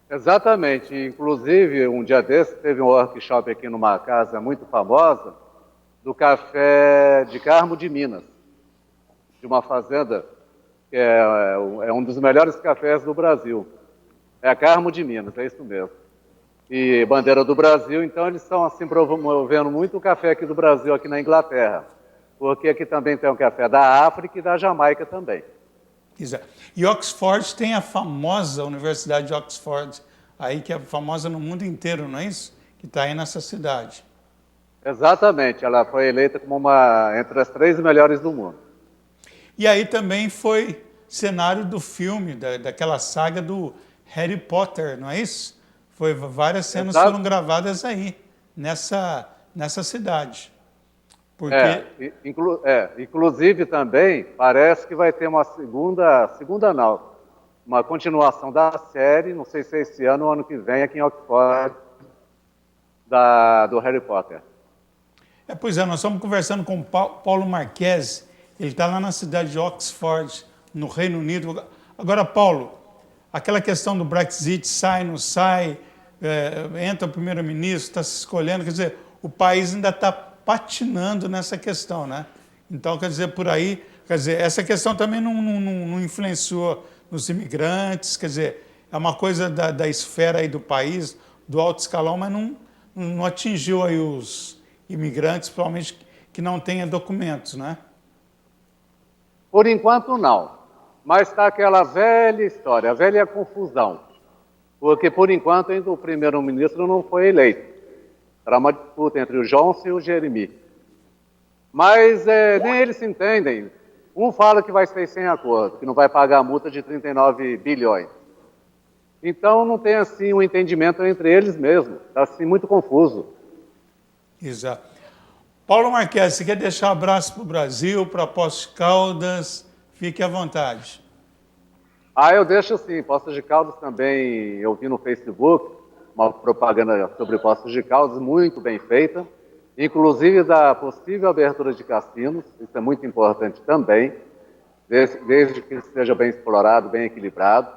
Exatamente. Inclusive, um dia desses, teve um workshop aqui numa casa muito famosa do café de Carmo de Minas, de uma fazenda que é um dos melhores cafés do Brasil. É a Carmo de Minas, é isso mesmo. E bandeira do Brasil, então eles estão assim promovendo muito o café aqui do Brasil, aqui na Inglaterra. Porque aqui também tem o café da África e da Jamaica também. Exato. E Oxford tem a famosa Universidade de Oxford, aí que é famosa no mundo inteiro, não é isso? Que está aí nessa cidade. Exatamente, ela foi eleita como uma entre as 3 melhores do mundo. E aí também foi cenário do filme, daquela saga do Harry Potter, não é isso? Foi, várias cenas Exato. foram gravadas aí, nessa cidade. Porque... Inclusive também parece que vai ter uma uma continuação da série, não sei se é esse ano ou ano que vem, aqui em Oxford, do Harry Potter. Pois é, nós estamos conversando com o Paulo Marques, ele está lá na cidade de Oxford, no Reino Unido. Agora, Paulo, aquela questão do Brexit, sai, não sai, entra o primeiro-ministro, está se escolhendo, quer dizer, o país ainda está patinando nessa questão, né? Então, quer dizer, por aí, quer dizer, essa questão também não influenciou nos imigrantes, quer dizer, é uma coisa da esfera aí do país, do alto escalão, mas não atingiu aí os imigrantes, provavelmente que não tenha documentos, né? Por enquanto, não. Mas está aquela velha história, a velha confusão. Porque, por enquanto, ainda o primeiro-ministro não foi eleito. Era uma disputa entre o Johnson e o Jeremy. Mas nem eles se entendem. Um fala que vai sair sem acordo, que não vai pagar a multa de 39 bilhões. Então, não tem, assim, um entendimento entre eles mesmos. Está, assim, muito confuso. Exato. Paulo Marques, você quer deixar um abraço para o Brasil, para Poços de Caldas? Fique à vontade. Eu deixo sim. Poços de Caldas também, eu vi no Facebook uma propaganda sobre Poços de Caldas, muito bem feita, inclusive da possível abertura de cassinos, isso é muito importante também, desde que seja bem explorado, bem equilibrado.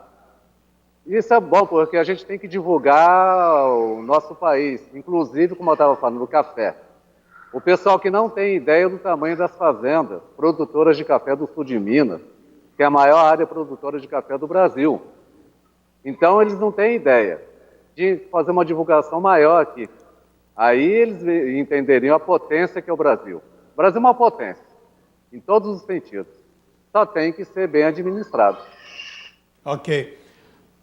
Isso é bom, porque a gente tem que divulgar o nosso país, inclusive, como eu estava falando, o café. O pessoal que não tem ideia do tamanho das fazendas, produtoras de café do sul de Minas, que é a maior área produtora de café do Brasil. Então, eles não têm ideia de fazer uma divulgação maior aqui. Aí eles entenderiam a potência que é o Brasil. O Brasil é uma potência, em todos os sentidos. Só tem que ser bem administrado. Ok.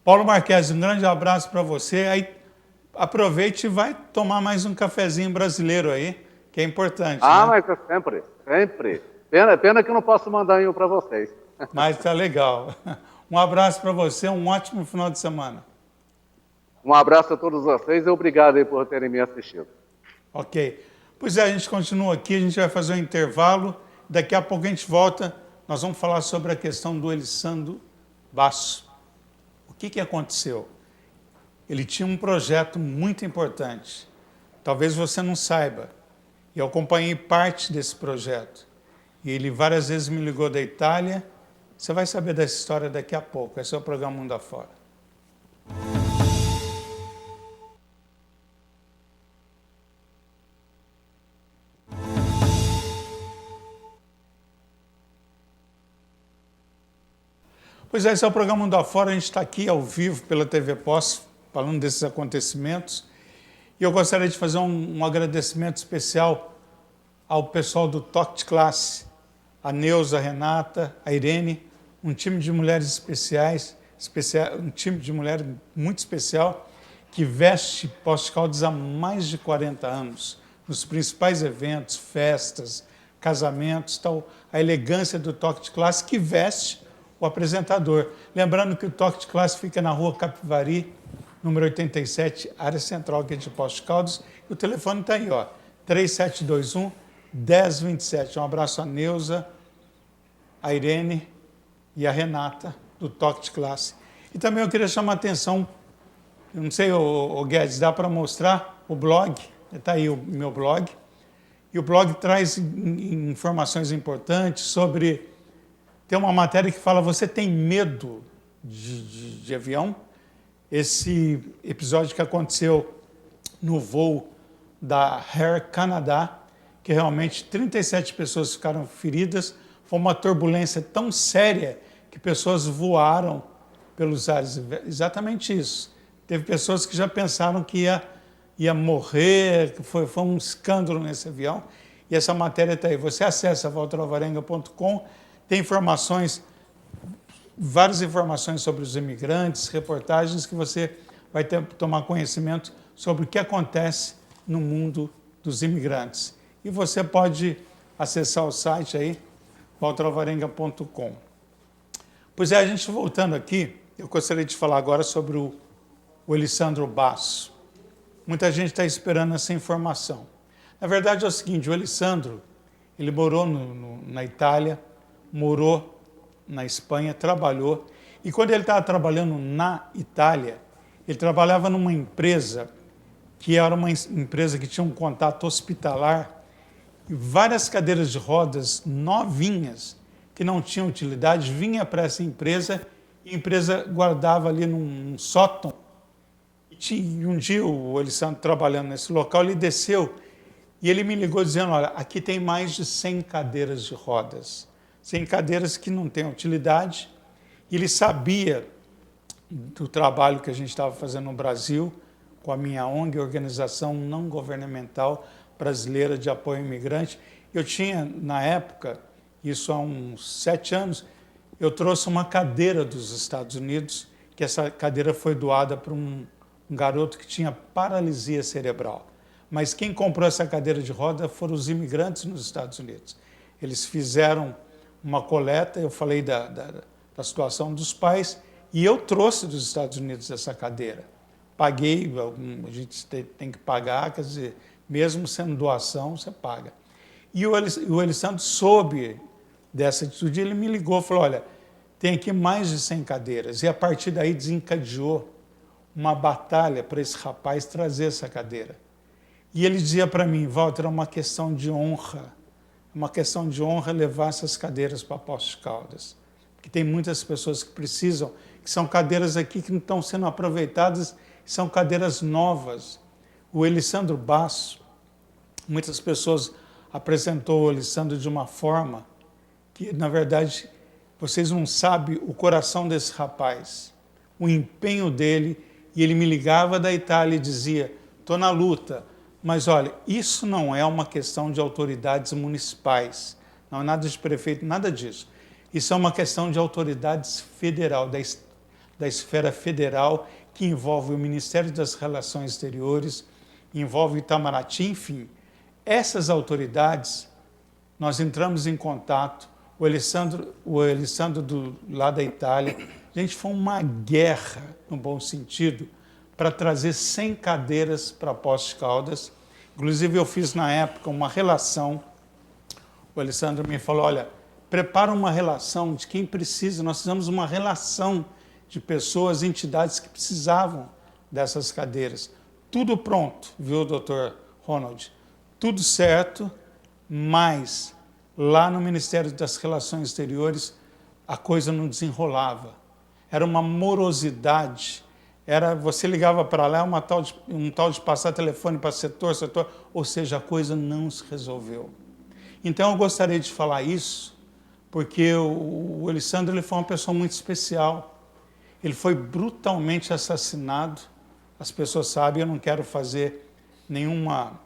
Paulo Marques, um grande abraço para você. Aí aproveite e vai tomar mais um cafezinho brasileiro aí, que é importante. Né? Mas é sempre, sempre. Pena que eu não posso mandar um para vocês. Mas tá legal. Um abraço para você, um ótimo final de semana. Um abraço a todos vocês e obrigado aí por terem me assistido. Ok. Pois é, a gente continua aqui, a gente vai fazer um intervalo. Daqui a pouco a gente volta. Nós vamos falar sobre a questão do Elisandro Basso. O que aconteceu? Ele tinha um projeto muito importante. Talvez você não saiba. Eu acompanhei parte desse projeto. E ele várias vezes me ligou da Itália. Você vai saber dessa história daqui a pouco. Esse é o programa Mundo Afora. Pois é, esse é o programa Mundo Afora. A gente está aqui ao vivo pela TV Pós, falando desses acontecimentos. E eu gostaria de fazer um agradecimento especial ao pessoal do Toque de Classe, a Neuza, a Renata, a Irene, um time de mulheres especiais, um time de mulheres muito especial, que veste Poços de Caldas há mais de 40 anos, nos principais eventos, festas, casamentos, tal, a elegância do Toque de Classe que veste o apresentador. Lembrando que o Toque de Classe fica na rua Capivari, número 87, área central aqui de Poços de Caldas. E o telefone está aí, ó, 3721-1027. Um abraço a Neuza, a Irene e a Renata, do Toque de Classe. E também eu queria chamar a atenção, eu não sei, o Guedes, dá para mostrar o blog? Está aí o meu blog. E o blog traz informações importantes sobre... Tem uma matéria que fala, você tem medo de avião? Esse episódio que aconteceu no voo da Air Canada, que realmente 37 pessoas ficaram feridas, foi uma turbulência tão séria que pessoas voaram pelos ares. Exatamente isso. Teve pessoas que já pensaram que ia morrer, que foi um escândalo nesse avião. E essa matéria está aí. Você acessa walteralvarenga.com, tem informações, várias informações sobre os imigrantes, reportagens que você vai tomar conhecimento sobre o que acontece no mundo dos imigrantes. E você pode acessar o site aí, walteralvarenga.com. Pois é, a gente voltando aqui, eu gostaria de falar agora sobre o Elisandro Basso. Muita gente está esperando essa informação. Na verdade é o seguinte, o Elisandro, ele morou na Itália, morou na Espanha, trabalhou, e quando ele estava trabalhando na Itália, ele trabalhava numa empresa que era uma empresa que tinha um contato hospitalar, e várias cadeiras de rodas novinhas, que não tinham utilidade, vinha para essa empresa, e a empresa guardava ali num sótão. E um dia o Elisandro trabalhando nesse local, ele desceu, e ele me ligou dizendo, olha, aqui tem mais de 100 cadeiras de rodas. 100 cadeiras que não têm utilidade. Ele sabia do trabalho que a gente estava fazendo no Brasil, com a minha ONG, Organização Não Governamental Brasileira de Apoio ao Imigrante. Eu tinha, na época, isso há uns 7 anos, eu trouxe uma cadeira dos Estados Unidos, que essa cadeira foi doada para um garoto que tinha paralisia cerebral. Mas quem comprou essa cadeira de roda foram os imigrantes nos Estados Unidos. Eles fizeram uma coleta, eu falei da situação dos pais, e eu trouxe dos Estados Unidos essa cadeira. Paguei, a gente tem que pagar, quer dizer, mesmo sendo doação, você paga. E o Elisandro soube dessa atitude, ele me ligou e falou, olha, tem aqui mais de 100 cadeiras. E a partir daí desencadeou uma batalha para esse rapaz trazer essa cadeira. E ele dizia para mim, Walter, é uma questão de honra, levar essas cadeiras para Poços de Caldas. Porque tem muitas pessoas que precisam, que são cadeiras aqui que não estão sendo aproveitadas, são cadeiras novas. O Elisandro Basso, muitas pessoas apresentou o Elisandro de uma forma que, na verdade, vocês não sabem o coração desse rapaz, o empenho dele, e ele me ligava da Itália e dizia, estou na luta, mas olha, isso não é uma questão de autoridades municipais, não é nada de prefeito, nada disso. Isso é uma questão de autoridades federal, da esfera federal, que envolve o Ministério das Relações Exteriores, envolve o Itamaraty, enfim. Essas autoridades, nós entramos em contato, o Elisandro lá da Itália, gente, foi uma guerra, no bom sentido, para trazer 100 cadeiras para Poços de Caldas. Inclusive, eu fiz, na época, uma relação. O Elisandro me falou, olha, prepara uma relação de quem precisa. Nós fizemos uma relação de pessoas, entidades que precisavam dessas cadeiras. Tudo pronto, viu, doutor Ronald? Tudo certo, mas lá no Ministério das Relações Exteriores a coisa não desenrolava. Era uma morosidade. Você ligava para lá, um tal de passar telefone para setor, ou seja, a coisa não se resolveu. Então eu gostaria de falar isso porque o Elisandro ele foi uma pessoa muito especial. Ele foi brutalmente assassinado. As pessoas sabem, eu não quero fazer nenhuma...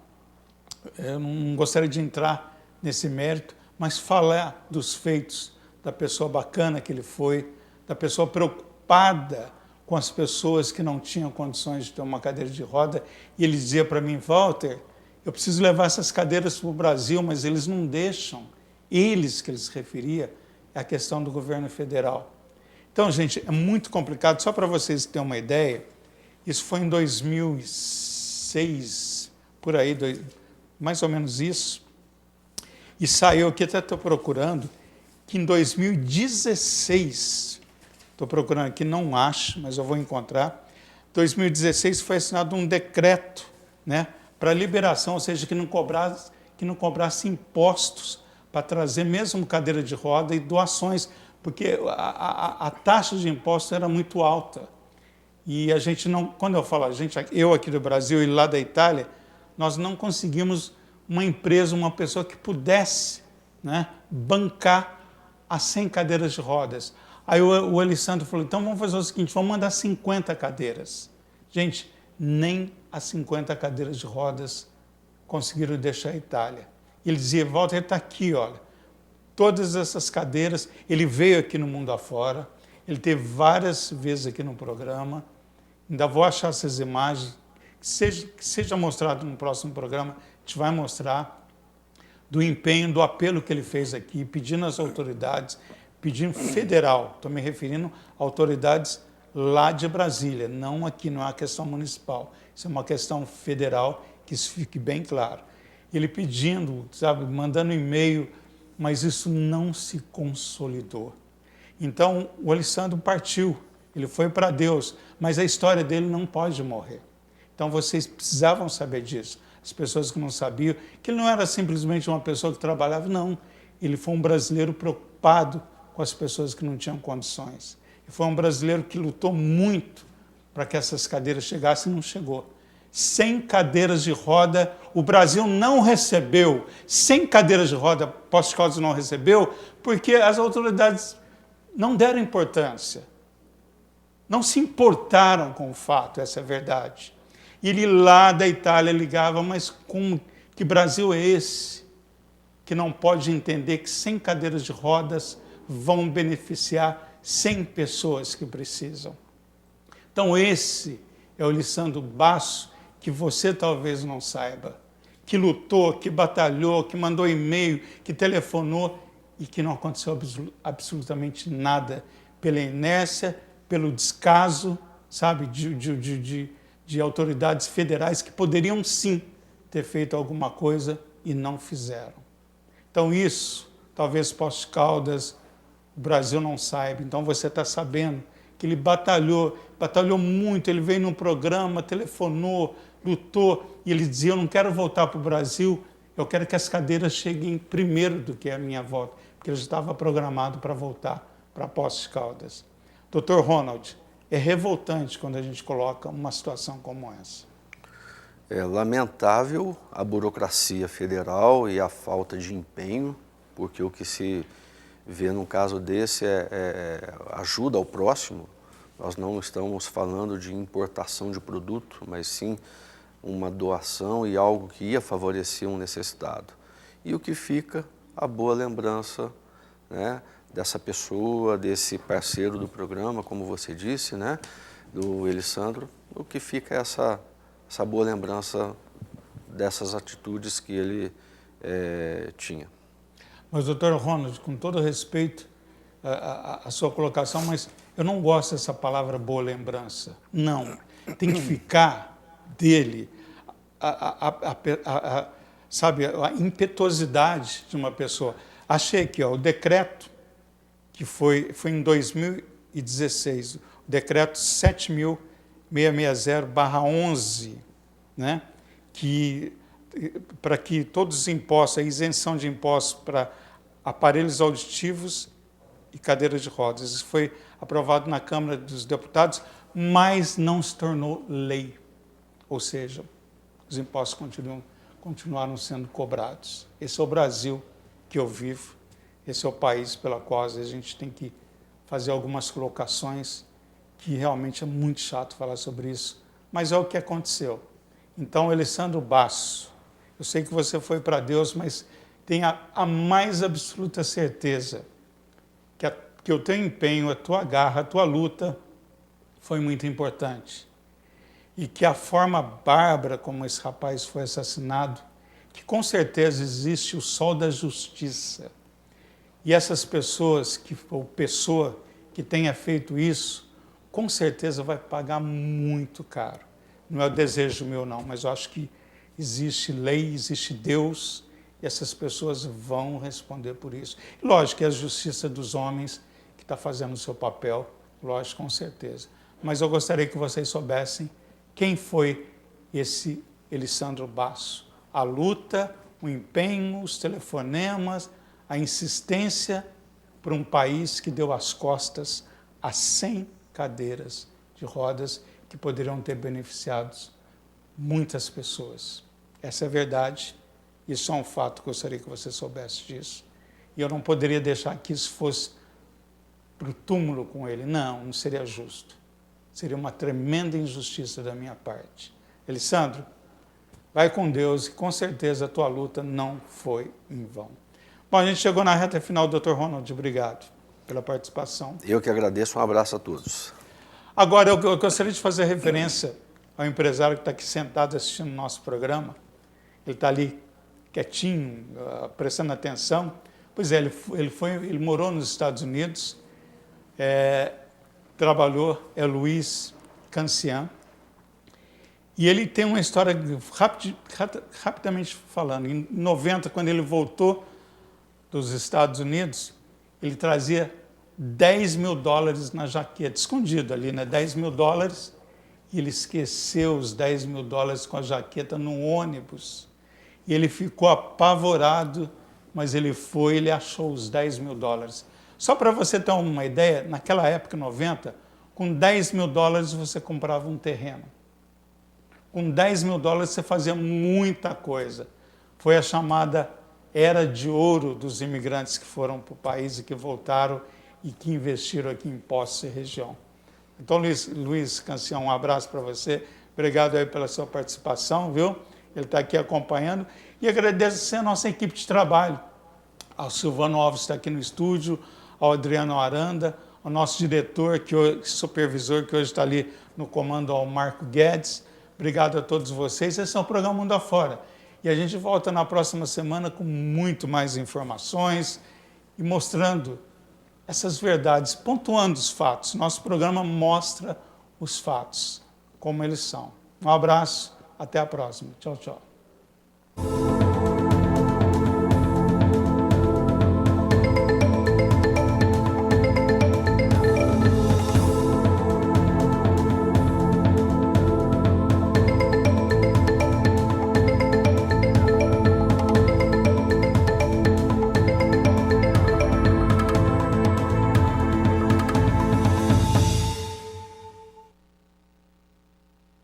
Eu não gostaria de entrar nesse mérito, mas falar dos feitos da pessoa bacana que ele foi, da pessoa preocupada com as pessoas que não tinham condições de ter uma cadeira de roda. E ele dizia para mim, Walter, eu preciso levar essas cadeiras para o Brasil, mas eles não deixam. Eles, que ele se referia, é a questão do governo federal. Então, gente, é muito complicado. Só para vocês terem uma ideia, isso foi em 2006, por aí, mais ou menos isso. E saiu aqui, até estou procurando, que em 2016, estou procurando aqui, não acho, mas eu vou encontrar, 2016 foi assinado um decreto, né, para liberação, ou seja, que não cobrasse impostos para trazer mesmo cadeira de roda e doações, porque a taxa de imposto era muito alta. E a gente não, quando eu falo a gente, eu aqui do Brasil e lá da Itália, nós não conseguimos uma empresa, uma pessoa que pudesse, né, bancar as 100 cadeiras de rodas. Aí o Elisandro falou, então vamos fazer o seguinte, vamos mandar 50 cadeiras. Gente, nem as 50 cadeiras de rodas conseguiram deixar a Itália. Ele dizia, Walter, está aqui, olha, todas essas cadeiras, ele veio aqui no mundo afora, ele teve várias vezes aqui no programa, ainda vou achar essas imagens, que seja mostrado no próximo programa, a gente vai mostrar do empenho, do apelo que ele fez aqui, pedindo às autoridades, pedindo federal, estou me referindo a autoridades lá de Brasília, não aqui, não é uma questão municipal, isso é uma questão federal, que isso fique bem claro. Ele pedindo, sabe, mandando e-mail, mas isso não se consolidou. Então, o Elisandro partiu, ele foi para Deus, mas a história dele não pode morrer. Então, vocês precisavam saber disso. As pessoas que não sabiam, que ele não era simplesmente uma pessoa que trabalhava, não. Ele foi um brasileiro preocupado com as pessoas que não tinham condições. E foi um brasileiro que lutou muito para que essas cadeiras chegassem e não chegou. 100 cadeiras de roda, o Brasil não recebeu. 100 cadeiras de roda, Poços de Caldas não recebeu, porque as autoridades não deram importância. Não se importaram com o fato, essa é a verdade. E ele lá da Itália ligava, mas que Brasil é esse? Que não pode entender que 100 cadeiras de rodas vão beneficiar 100 pessoas que precisam. Então esse é o Elisandro Basso, que você talvez não saiba, que lutou, que batalhou, que mandou e-mail, que telefonou e que não aconteceu absolutamente nada pela inércia, pelo descaso, sabe, de autoridades federais que poderiam sim ter feito alguma coisa e não fizeram. Então isso, talvez Poços de Caldas, o Brasil não saiba, então você está sabendo que ele batalhou muito, ele veio num programa, telefonou, lutou, e ele dizia, eu não quero voltar para o Brasil, eu quero que as cadeiras cheguem primeiro do que a minha volta, porque ele já estava programado para voltar para Poços de Caldas. Dr. Ronald, é revoltante quando a gente coloca uma situação como essa. É lamentável a burocracia federal e a falta de empenho, porque o que se vê num caso desse é ajuda ao próximo. Nós não estamos falando de importação de produto, mas sim uma doação e algo que ia favorecer um necessitado. E o que fica, a boa lembrança, né, dessa pessoa, desse parceiro do programa, como você disse, né, do Elisandro, o que fica é essa boa lembrança dessas atitudes que ele tinha. Mas, doutor Ronald, com todo respeito à sua colocação, mas eu não gosto dessa palavra boa lembrança. Não. Tem que ficar dele sabe, a impetuosidade de uma pessoa. Achei aqui, ó, o decreto que foi em 2016, o decreto 7.660/11, né, para que todos os impostos, a isenção de impostos para aparelhos auditivos e cadeiras de rodas. Isso foi aprovado na Câmara dos Deputados, mas não se tornou lei. Ou seja, os impostos continuaram sendo cobrados. Esse é o Brasil que eu vivo, esse é o país pelo qual às vezes a gente tem que fazer algumas colocações que realmente é muito chato falar sobre isso, mas é o que aconteceu. Então, Elisandro Basso, eu sei que você foi para Deus, mas tenha a mais absoluta certeza que o teu empenho, a tua garra, a tua luta foi muito importante. E que a forma bárbara como esse rapaz foi assassinado, que com certeza existe o sol da justiça. E essas pessoas, ou pessoa que tenha feito isso, com certeza vai pagar muito caro. Não é o desejo meu não, mas eu acho que existe lei, existe Deus, e essas pessoas vão responder por isso. E lógico que é a justiça dos homens que está fazendo o seu papel, lógico, com certeza. Mas eu gostaria que vocês soubessem quem foi esse Elisandro Basso. A luta, o empenho, os telefonemas, a insistência por um país que deu as costas a 100 cadeiras de rodas que poderiam ter beneficiado muitas pessoas. Essa é a verdade, isso é um fato, gostaria que você soubesse disso. E eu não poderia deixar que isso fosse para o túmulo com ele. Não seria justo. Seria uma tremenda injustiça da minha parte. Elisandro, vai com Deus e com certeza a tua luta não foi em vão. Bom, a gente chegou na reta final, Dr. Ronald, obrigado pela participação. Eu que agradeço, um abraço a todos. Agora, eu gostaria de fazer referência ao empresário que está aqui sentado assistindo o nosso programa. Ele está ali quietinho, prestando atenção. Pois é, ele morou nos Estados Unidos, trabalhou, é Luiz Cancian, e ele tem uma história, rapidamente falando, em 90, quando ele voltou dos Estados Unidos, ele trazia $10 mil na jaqueta, escondido ali, né? $10 mil, e ele esqueceu os $10 mil com a jaqueta no ônibus, e ele ficou apavorado, mas ele achou os $10 mil. Só para você ter uma ideia, naquela época, 90, com $10 mil você comprava um terreno. Com $10 mil você fazia muita coisa. Foi a chamada era de ouro dos imigrantes que foram para o país e que voltaram e que investiram aqui em Poços e região. Então, Luiz Cancian, um abraço para você. Obrigado aí pela sua participação, viu? Ele está aqui acompanhando. E agradeço a nossa equipe de trabalho. Ao Silvano Alves está aqui no estúdio, ao Adriano Aranda, ao nosso diretor, supervisor, que hoje está ali no comando, ao Marco Guedes. Obrigado a todos vocês. Esse é o programa Mundo Afora. E a gente volta na próxima semana com muito mais informações e mostrando essas verdades, pontuando os fatos. Nosso programa mostra os fatos, como eles são. Um abraço, até a próxima. Tchau, tchau.